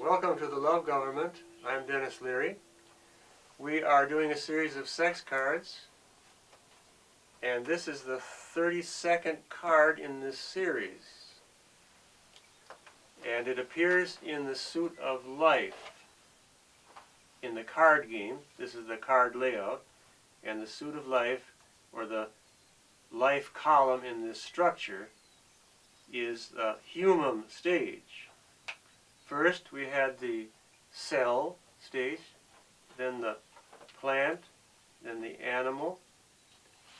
Welcome to the Love Government. I'm Dennis Leary. We are doing a series of sex cards, and this is the 32nd card in this series. And it appears in the suit of life. In the card game, this is the card layout, and the suit of life, or the life column in this structure, is the human stage. First we had the cell stage, then the plant, then the animal,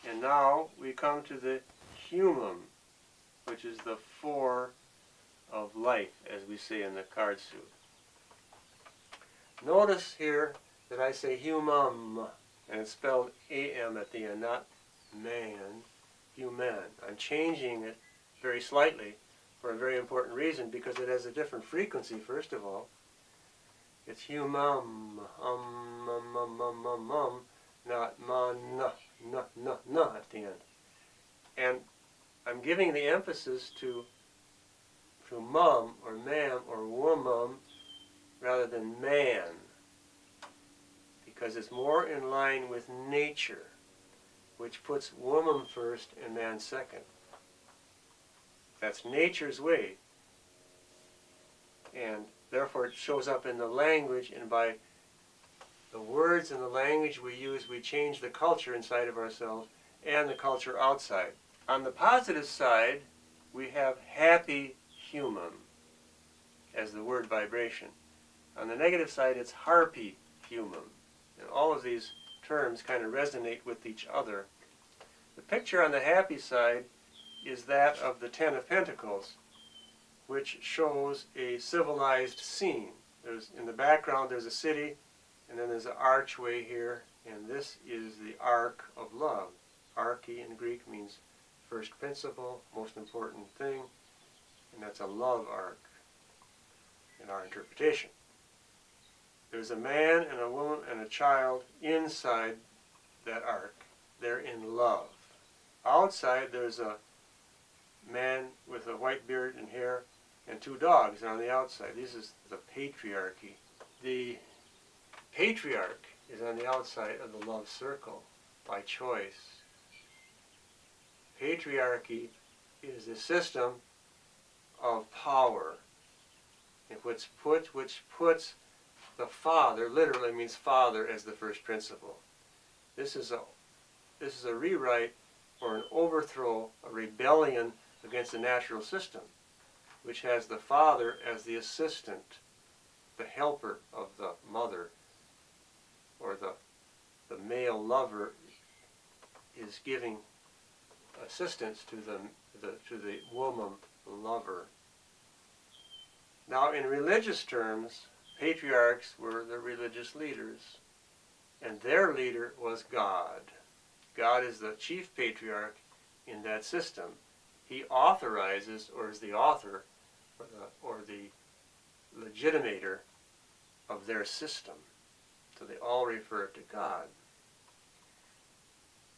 and now we come to the human, which is the 4 of life, as we say in the card suit. Notice here that I say human, and it's spelled A-M at the end, not man, human. I'm changing it very slightly for a very important reason, because it has a different frequency, first of all. It's human, not na at the end. And I'm giving the emphasis to mum, or ma'am, or woman, rather than man, because it's more in line with nature, which puts woman first and man second. That's nature's way, and therefore it shows up in the language, and by the words and the language we use, we change the culture inside of ourselves and the culture outside. On the positive side, we have happy human as the word vibration. On the negative side, it's harpy human. And all of these terms kind of resonate with each other. The picture on the happy side is that of the 10 of Pentacles, which shows a civilized scene. In the background there's a city, and then there's an archway here, and this is the arc of love. Arche in Greek means first principle, most important thing, and that's a love arc in our interpretation. There's a man and a woman and a child inside that arc. They're in love. Outside there's a man with a white beard and hair and 2 dogs on the outside. This is the patriarchy. The patriarch is on the outside of the love circle by choice. Patriarchy is a system of power, which puts the father, literally means father, as the first principle. This is a rewrite or an overthrow, a rebellion against the natural system, which has the father as the assistant, the helper of the mother, or the male lover is giving assistance to the woman lover. Now, in religious terms, patriarchs were the religious leaders, and their leader was God. God is the chief patriarch in that system. He authorizes, or is the author, or the legitimator of their system. So they all refer to God.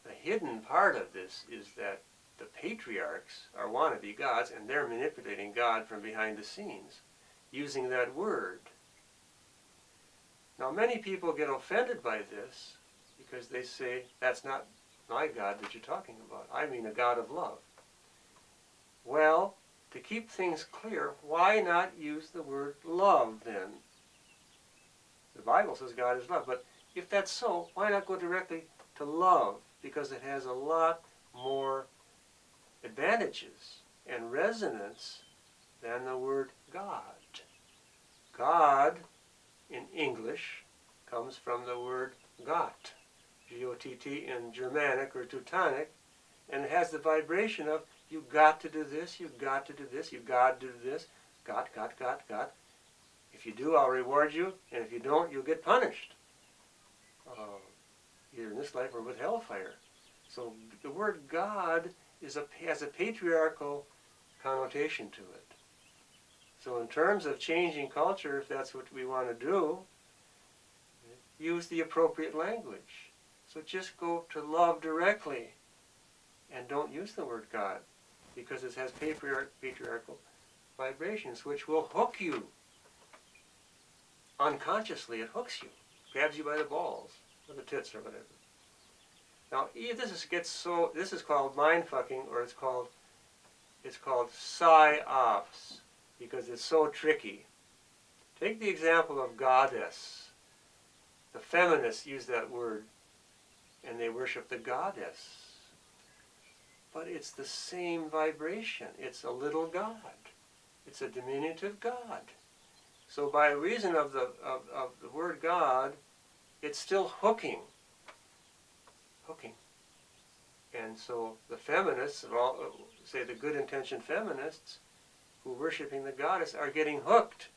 The hidden part of this is that the patriarchs are wannabe gods, and they're manipulating God from behind the scenes, using that word. Now, many people get offended by this because they say, that's not my God that you're talking about. I mean a God of love. Well, to keep things clear, why not use the word love then? The Bible says God is love, but if that's so, why not go directly to love? Because it has a lot more advantages and resonance than the word God. God, in English, comes from the word Gott, G-O-T-T in Germanic or Teutonic, and it has the vibration of you got to do this, you got to do this, you got to do this, got. If you do, I'll reward you, and if you don't, you'll get punished. Either in this life or with hellfire. So the word God has a patriarchal connotation to it. So in terms of changing culture, if that's what we want to do, use the appropriate language. So just go to love directly and don't use the word God, because it has patriarchal vibrations which will hook you unconsciously it hooks you, grabs you by the balls, or the tits, or whatever. Now, this is called mind fucking, or it's called psy-ops, because it's so tricky. Take the example of goddess. The feminists use that word, and they worship the goddess. But it's the same vibration. It's a little god. It's a diminutive god. So by reason of the word God, it's still hooking. And so the feminists, say the good-intentioned feminists, who are worshiping the goddess, are getting hooked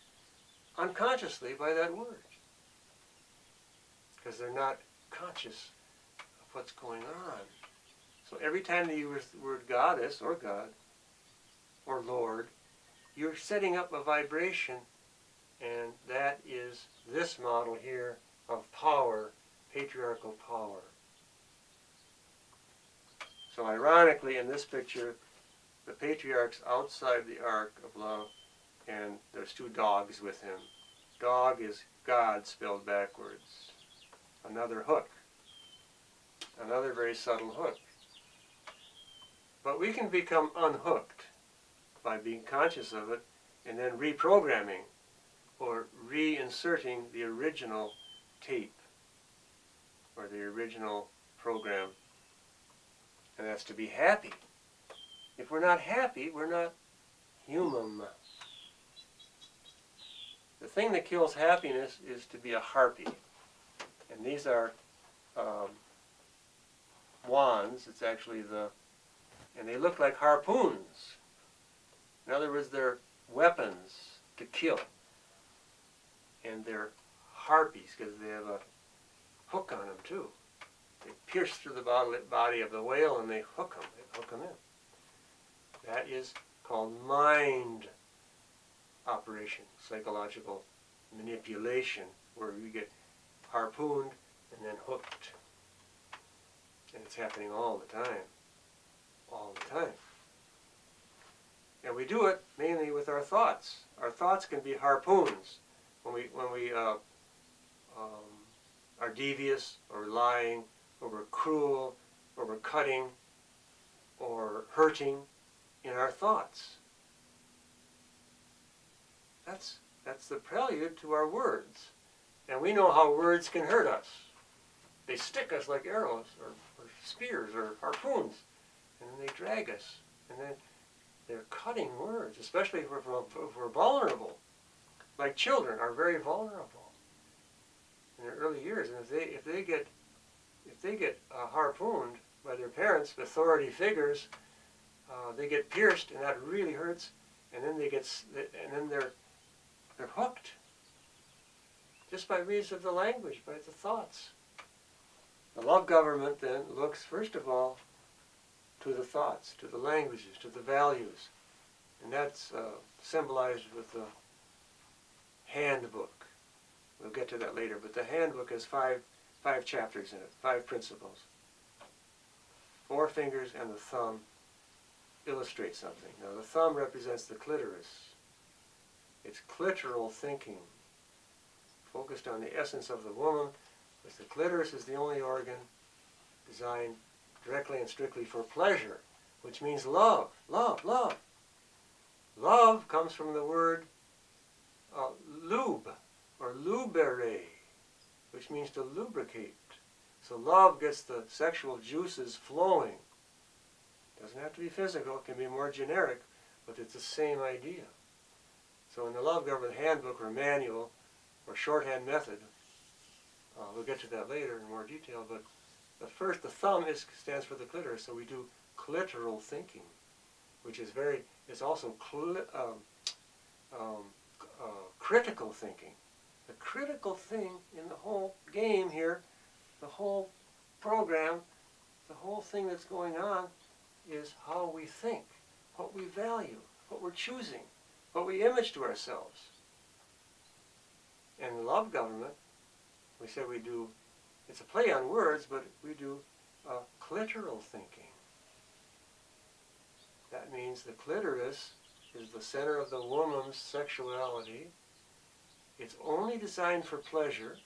unconsciously by that word. Because they're not conscious of what's going on. So every time you use the word goddess, or God, or Lord, you're setting up a vibration, and that is this model here of power, patriarchal power. So ironically, in this picture, the patriarch's outside the ark of love, and there's two dogs with him. Dog is God spelled backwards. Another hook. Another very subtle hook. But we can become unhooked by being conscious of it and then reprogramming or reinserting the original tape or the original program. And that's to be happy. If we're not happy, we're not human. The thing that kills happiness is to be a harpy. And these are wands. It's actually and they look like harpoons. In other words, they're weapons to kill. And they're harpies because they have a hook on them too. They pierce through the body of the whale and they hook them. They hook them in. That is called mind operation, psychological manipulation, where you get harpooned and then hooked. And it's happening all the time. All the time. And we do it mainly with our thoughts. Our thoughts can be harpoons. When we are devious, or lying, or we're cruel, or we're cutting, or hurting in our thoughts. That's the prelude to our words. And we know how words can hurt us. They stick us like arrows, or spears, or harpoons. And then they drag us. And then they're cutting words, especially if we're vulnerable. Like children are very vulnerable in their early years. And if they get harpooned by their parents, authority figures, they get pierced, and that really hurts. And then they're hooked, just by reason of the language, by the thoughts. The love government then looks, first of all, to the thoughts, to the languages, to the values. And that's symbolized with the handbook. We'll get to that later, but the handbook has five chapters in it, 5 principles. 4 fingers and the thumb illustrate something. Now the thumb represents the clitoris. It's clitoral thinking, focused on the essence of the woman, because the clitoris is the only organ designed directly and strictly for pleasure, which means love, love, love. Love comes from the word lube, or lubere, which means to lubricate. So love gets the sexual juices flowing. Doesn't have to be physical, it can be more generic, but it's the same idea. So in the Love Government Handbook or Manual or Shorthand Method, we'll get to that later in more detail, but the thumb stands for the clitoris, so we do clitoral thinking, which is it's also critical thinking. The critical thing in the whole game here, the whole program, the whole thing that's going on is how we think, what we value, what we're choosing, what we image to ourselves. In the Love Government, we said we do, it's a play on words, but we do clitoral thinking. That means the clitoris is the center of the woman's sexuality, It's only designed for pleasure.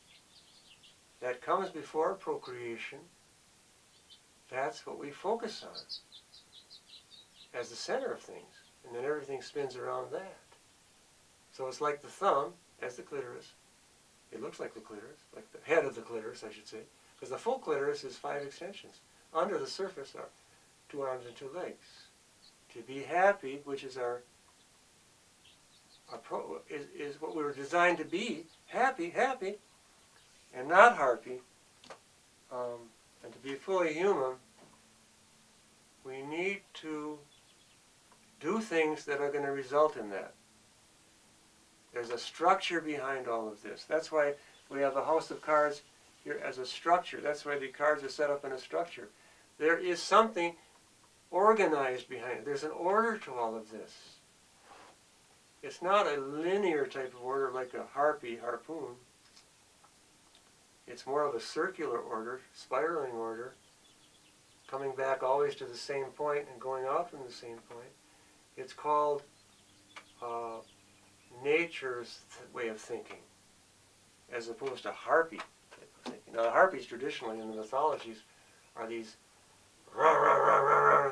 That comes before procreation. That's what we focus on as the center of things. And then everything spins around that. So it's like the thumb as the clitoris. It looks like the clitoris, like the head of the clitoris, I should say. Because the full clitoris is 5 extensions. Under the surface are 2 arms and 2 legs. To be happy, which is is what we were designed to be, happy, and not harpy, and to be fully human, we need to do things that are going to result in that. There's a structure behind all of this. That's why we have the house of cards here as a structure. That's why the cards are set up in a structure. There is something organized behind it. There's an order to all of this. It's not a linear type of order like a harpoon. It's more of a circular order, spiraling order, coming back always to the same point and going out from the same point. It's called nature's way of thinking, as opposed to harpy type of thinking. Now, the harpies traditionally in the mythologies are these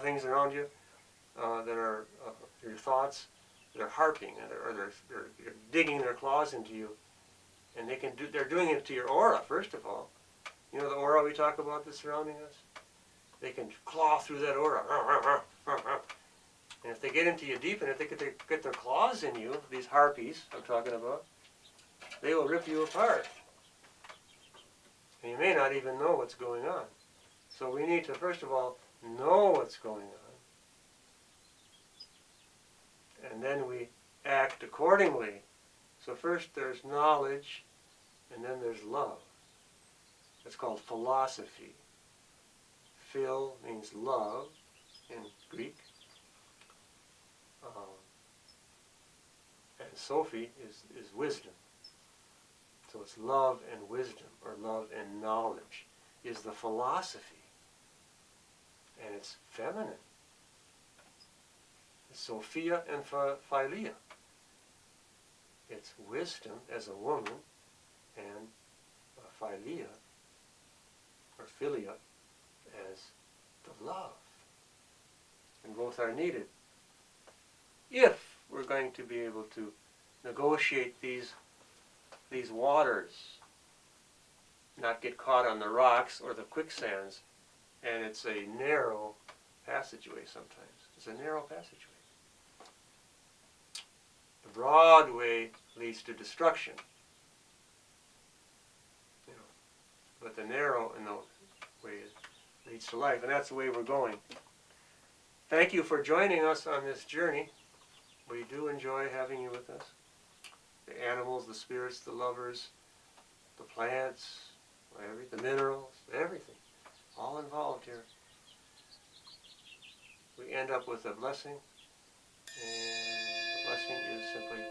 things around you that are your thoughts. They're harping, or they're digging their claws into you, and they're doing it to your aura first of all. You know the aura we talk about that's surrounding us? They can claw through that aura. And if they get into you deep, and if they get their claws in you, these harpies I'm talking about, they will rip you apart. And you may not even know what's going on. So we need to, first of all, know what's going on. And then we act accordingly. So first there's knowledge, and then there's love. That's called philosophy. Phil means love in Greek. And Sophie is wisdom. So it's love and wisdom, or love and knowledge, is the philosophy. And it's feminine. It's Sophia and Philia. It's wisdom as a woman, and Philia, or Philia, as the love. And both are needed if we're going to be able to negotiate these waters, not get caught on the rocks or the quicksands. And it's a narrow passageway sometimes. It's a narrow passageway. The broad way leads to destruction. But the narrow way leads to life, and that's the way we're going. Thank you for joining us on this journey. We do enjoy having you with us. The animals, the spirits, the lovers, the plants, the minerals, everything. All involved here. We end up with a blessing, and the blessing is simply